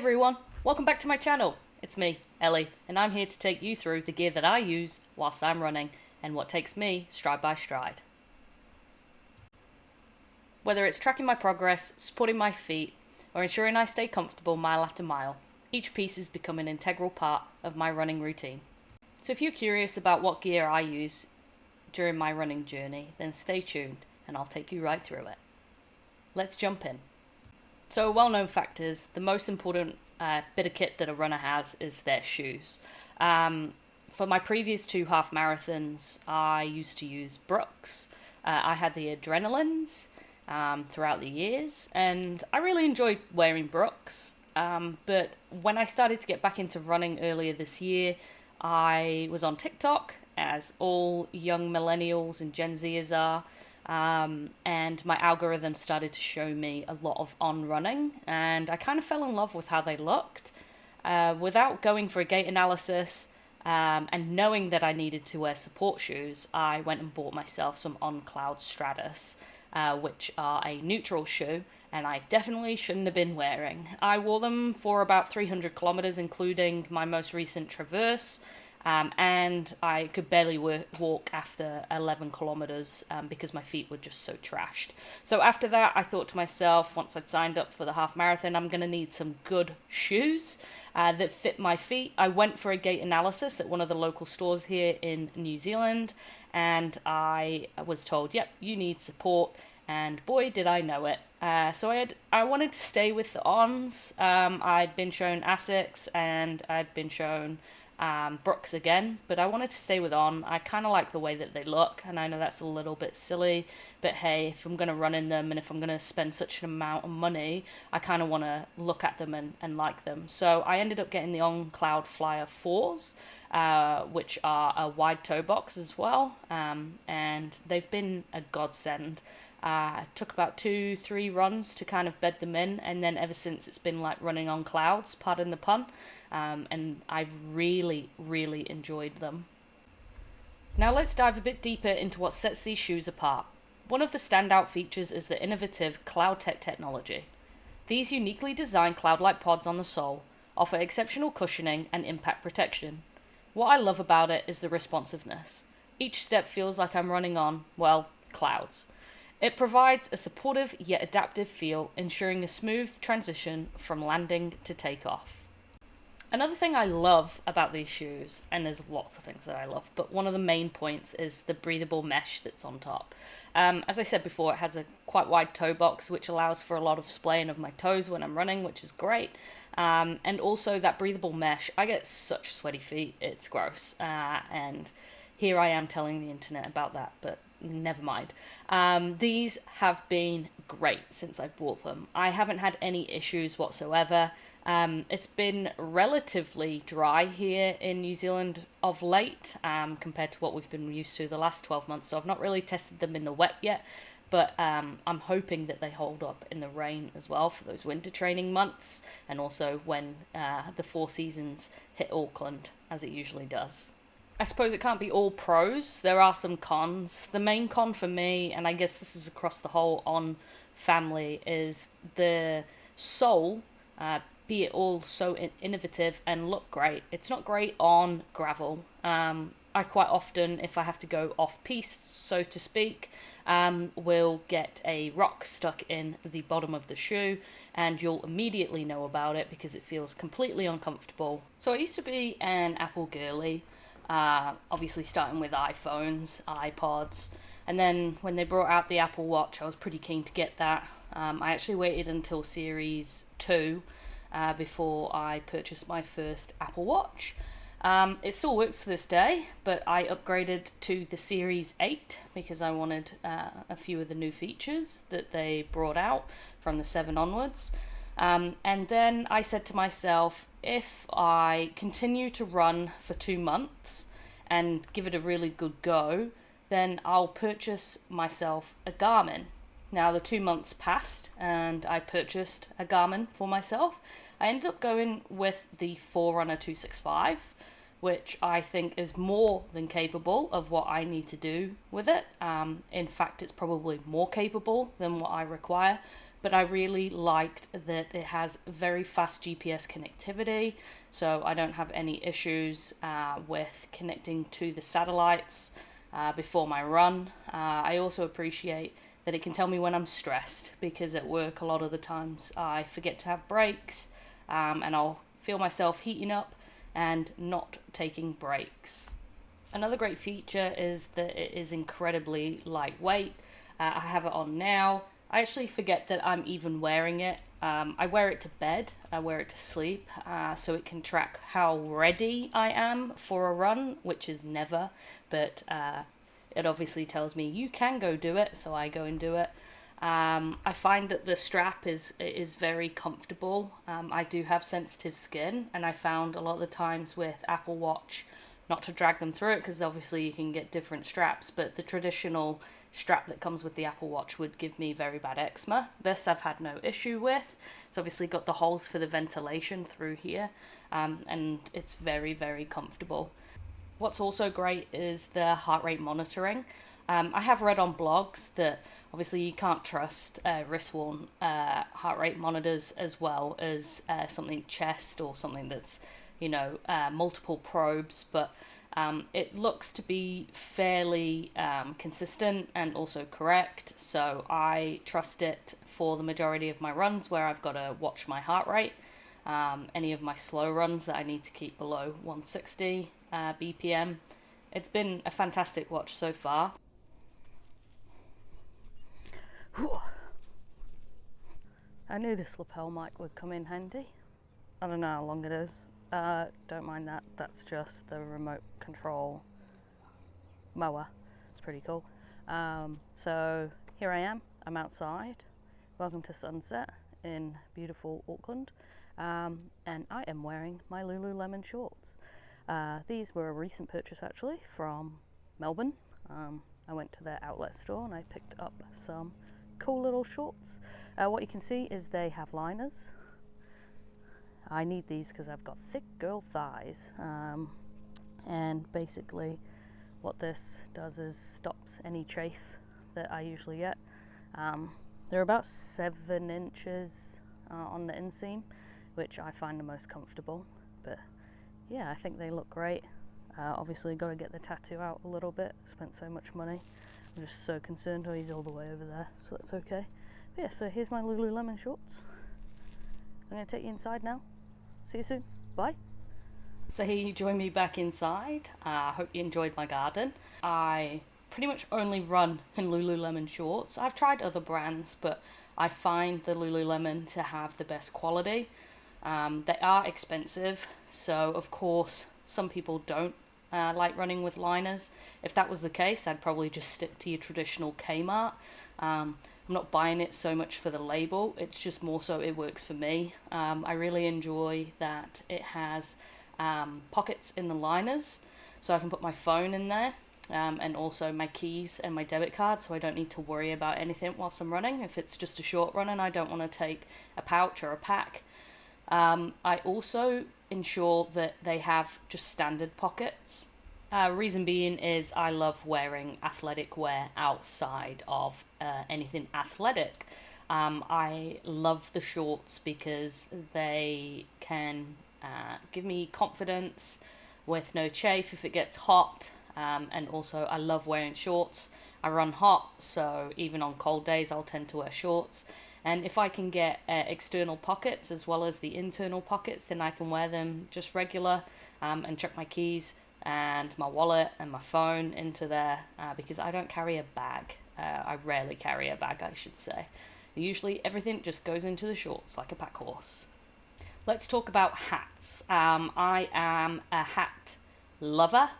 everyone, welcome back to my channel. It's me, Ellie, and I'm here to take you through the gear that I use whilst I'm running and what takes me stride by stride. Whether it's tracking my progress, supporting my feet, or ensuring I stay comfortable mile after mile, each piece has become an integral part of my running routine. So if you're curious about what gear I use during my running journey, then stay tuned and I'll take you right through it. Let's jump in. So a well-known fact is the most important bit of kit that a runner has is their shoes. For my previous 2 half marathons, I used to use Brooks. I had the Adrenalines throughout the years, and I really enjoyed wearing Brooks. But when I started to get back into running earlier this year, I was on TikTok, as all young millennials and Gen Zers are. And my algorithm started to show me a lot of on running, and I kind of fell in love with how they looked. Without going for a gait analysis and knowing that I needed to wear support shoes, I went and bought myself some On Cloud Stratus, which are a neutral shoe, and I definitely shouldn't have been wearing. I wore them for about 300 kilometers, including my most recent traverse. And I could barely walk after 11 kilometers because my feet were just so trashed. So after that, I thought to myself, once I'd signed up for the half marathon, I'm going to need some good shoes that fit my feet. I went for a gait analysis at one of the local stores here in New Zealand, and I was told, yep, you need support. And boy, did I know it. So I wanted to stay with the Ons. I'd been shown Asics and I'd been shown Brooks again, but I wanted to stay with On. I kind of like the way that they look, and I know that's a little bit silly, but hey, if I'm going to run in them and if I'm going to spend such an amount of money, I kind of want to look at them and like them. So I ended up getting the On Cloud Flyer 4s, which are a wide toe box as well, and they've been a godsend. It took about 2-3 runs to kind of bed them in, and then ever since it's been like running on clouds, pardon the pun. And I've really, really enjoyed them. Now let's dive a bit deeper into what sets these shoes apart. One of the standout features is the innovative CloudTech technology. These uniquely designed cloud-like pods on the sole offer exceptional cushioning and impact protection. What I love about it is the responsiveness. Each step feels like I'm running on, well, clouds. It provides a supportive yet adaptive feel, ensuring a smooth transition from landing to takeoff. Another thing I love about these shoes, and there's lots of things that I love, but one of the main points is the breathable mesh that's on top. As I said before, it has a quite wide toe box, which allows for a lot of splaying of my toes when I'm running, which is great. And also that breathable mesh, I get such sweaty feet, it's gross. And here I am telling the internet about that, but never mind. These have been great since I bought them. I haven't had any issues whatsoever. It's been relatively dry here in New Zealand of late, compared to what we've been used to the last 12 months, so I've not really tested them in the wet yet, but I'm hoping that they hold up in the rain as well for those winter training months, and also when the 4 seasons hit Auckland, as it usually does. I suppose it can't be all pros. There are some cons. The main con for me, and I guess this is across the whole On family, is the sole, be it all so innovative and look great. It's not great on gravel. I quite often, if I have to go off-piste, so to speak, will get a rock stuck in the bottom of the shoe, and you'll immediately know about it because it feels completely uncomfortable. So I used to be an Apple girly, obviously starting with iPhones, iPods, and then when they brought out the Apple Watch, I was pretty keen to get that. I actually waited until Series 2 before I purchased my first Apple Watch. It still works to this day, but I upgraded to the Series 8 because I wanted a few of the new features that they brought out from the 7 onwards. And then I said to myself, if I continue to run for 2 months and give it a really good go, then I'll purchase myself a Garmin. Now the 2 months passed and I purchased a Garmin for myself. I ended up going with the Forerunner 265, which I think is more than capable of what I need to do with it. In fact, it's probably more capable than what I require. but I really liked that it has very fast GPS connectivity, so I don't have any issues with connecting to the satellites before my run. I also appreciate that it can tell me when I'm stressed, because at work a lot of the times I forget to have breaks, and I'll feel myself heating up and not taking breaks. Another great feature is that it is incredibly lightweight. I have it on now. I actually forget that I'm even wearing it. I wear it to bed, I wear it to sleep, so it can track how ready I am for a run, which is never, but it obviously tells me you can go do it, so I go and do it. I find that the strap is very comfortable. I do have sensitive skin, and I found a lot of the times with Apple Watch not to drag them through it, because obviously you can get different straps, but the traditional strap that comes with the Apple Watch would give me very bad eczema. This I've had no issue with. It's obviously got the holes for the ventilation through here, and it's very, very comfortable. What's also great is the heart rate monitoring. I have read on blogs that obviously you can't trust wrist-worn heart rate monitors as well as something chest or something that's, multiple probes, but it looks to be fairly consistent and also correct, so I trust it for the majority of my runs where I've got to watch my heart rate. Any of my slow runs that I need to keep below 160 BPM. It's been a fantastic watch so far. I knew this lapel mic would come in handy. I don't know how long it is. Don't mind that. That's just the remote control mower. It's pretty cool. So here I am. I'm outside. Welcome to sunset in beautiful Auckland. And I am wearing my Lululemon shorts. These were a recent purchase actually from Melbourne. I went to their outlet store and I picked up some cool little shorts. What you can see is they have liners. I need these because I've got thick girl thighs, and basically what this does is stops any chafe that I usually get. They're about 7 inches on the inseam, which I find the most comfortable, but yeah, I think they look great. Obviously got to get the tattoo out a little bit. Spent so much money. I'm just so concerned. Oh, he's all the way over there, so that's okay. But yeah, so here's my Lululemon shorts. I'm going to take you inside now. See you soon. Bye. So here you join me back inside. I hope you enjoyed my garden. I pretty much only run in Lululemon shorts. I've tried other brands, but I find the Lululemon to have the best quality. They are expensive, so of course some people don't like running with liners. If that was the case, I'd probably just stick to your traditional Kmart. I'm not buying it so much for the label, it's just more so it works for me. I really enjoy that it has pockets in the liners, so I can put my phone in there, and also my keys and my debit card, so I don't need to worry about anything whilst I'm running. If it's just a short run and I don't want to take a pouch or a pack. I also ensure that they have just standard pockets. Reason being is I love wearing athletic wear outside of anything athletic. I love the shorts because they can give me confidence with no chafe if it gets hot, and also I love wearing shorts. I run hot, so even on cold days I'll tend to wear shorts. And if I can get external pockets as well as the internal pockets, then I can wear them just regular, and chuck my keys and my wallet and my phone into there, because I don't carry a bag. I rarely carry a bag, I should say. Usually everything just goes into the shorts like a pack horse. Let's talk about hats. I am a hat lover,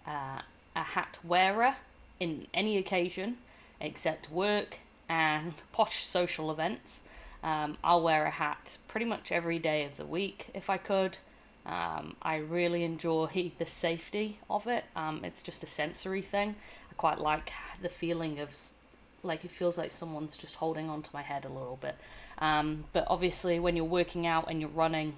a hat wearer in any occasion except work and posh social events. I'll wear a hat pretty much every day of the week if I could. I really enjoy the safety of it. It's just a sensory thing. I quite like the feeling of, like, it feels like someone's just holding onto my head a little bit. But obviously when you're working out and you're running,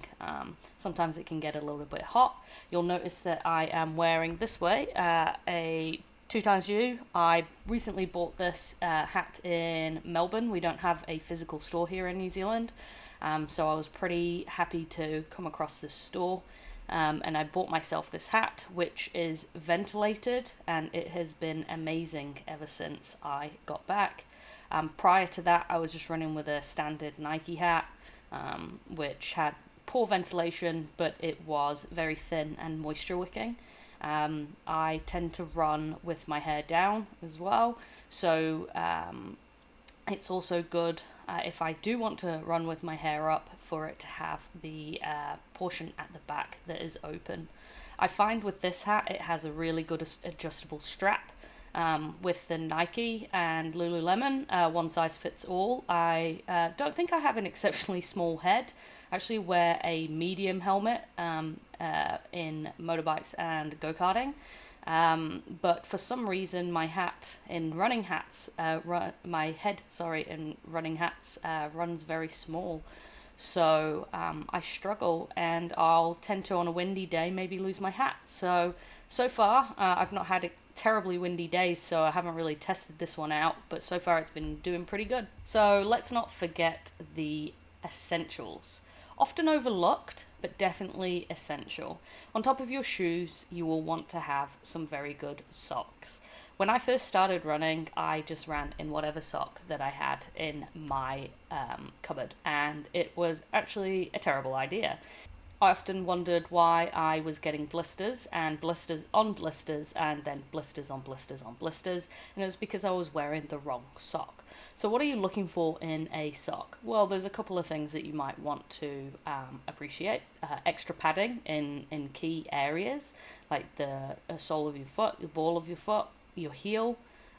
sometimes it can get a little bit hot. You'll notice that I am wearing this way a Two Times You. I recently bought this hat in Melbourne. We don't have a physical store here in New Zealand, so I was pretty happy to come across this store. And I bought myself this hat, which is ventilated, and it has been amazing ever since I got back. Prior to that, I was just running with a standard Nike hat, which had poor ventilation, but it was very thin and moisture wicking. I tend to run with my hair down as well, so it's also good if I do want to run with my hair up for it to have the portion at the back that is open. I find with this hat it has a really good adjustable strap. With the Nike and Lululemon, one size fits all. I don't think I have an exceptionally small head. I actually wear a medium helmet in motorbikes and go-karting. But for some reason my hat in running hats, my head, in running hats runs very small. So I struggle, and I'll tend to on a windy day maybe lose my hat. So far I've not had a terribly windy days, so I haven't really tested this one out, but so far it's been doing pretty good. So let's not forget the essentials. Often overlooked, but definitely essential. On top of your shoes, you will want to have some very good socks. When I first started running, I just ran in whatever sock that I had in my cupboard, and it was actually a terrible idea. I often wondered why I was getting blisters and blisters on blisters and then blisters on blisters on blisters, and it was because I was wearing the wrong sock. So what are you looking for in a sock? Well, there's a couple of things that you might want to appreciate. Extra padding in key areas, like the sole of your foot, the ball of your foot, your heel.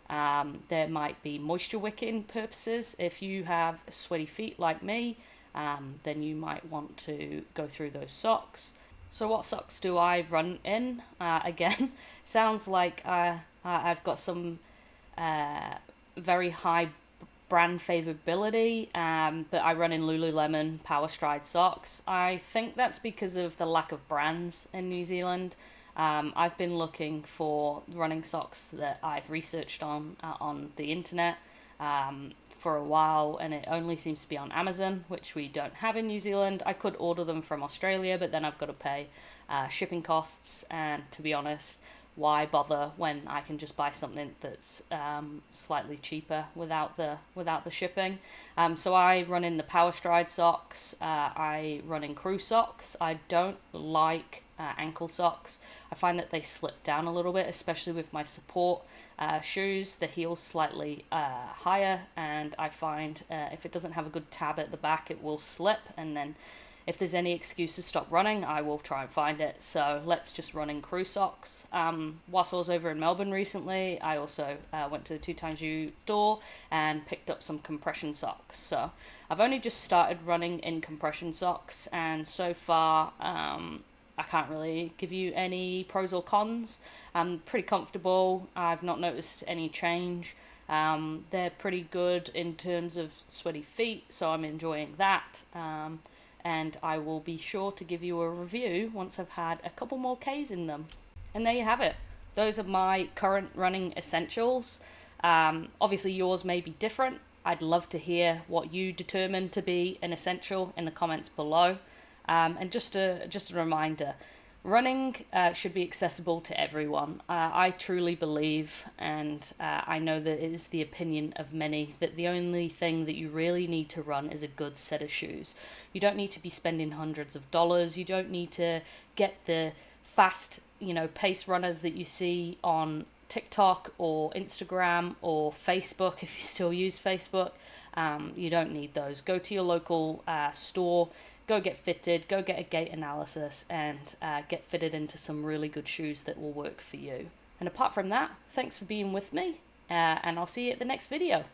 There might be moisture wicking purposes. If you have sweaty feet like me, then you might want to go through those socks. So what socks do I run in? Again, sounds like I've got some very high brand favorability, but I run in Lululemon Power Stride socks. I think that's because of the lack of brands in New Zealand. I've been looking for running socks that I've researched on the internet for a while, and it only seems to be on Amazon, which we don't have in New Zealand. I could order them from Australia, but then I've got to pay shipping costs, and to be honest, why bother when I can just buy something that's slightly cheaper without the shipping. So I run in the Power Stride socks. I run in crew socks. I don't like ankle socks. I find that they slip down a little bit, especially with my support shoes. The heel's slightly higher, and I find if it doesn't have a good tab at the back, it will slip, and then if there's any excuse to stop running, I will try and find it. So let's just run in crew socks. Whilst I was over in Melbourne recently, I also went to the Two Times You store and picked up some compression socks. So I've only just started running in compression socks, and so far I can't really give you any pros or cons. I'm pretty comfortable. I've not noticed any change. They're pretty good in terms of sweaty feet, so I'm enjoying that. And I will be sure to give you a review once I've had a couple more Ks in them. And there you have it. Those are my current running essentials. Obviously yours may be different. I'd love to hear what you determine to be an essential in the comments below. And just a reminder, running should be accessible to everyone. I truly believe, and I know that it is the opinion of many, that the only thing that you really need to run is a good set of shoes. You don't need to be spending hundreds of dollars. You don't need to get the fast, pace runners that you see on TikTok or Instagram or Facebook, if you still use Facebook. You don't need those. Go to your local store. Go get fitted, go get a gait analysis, and get fitted into some really good shoes that will work for you. And apart from that, thanks for being with me, and I'll see you at the next video.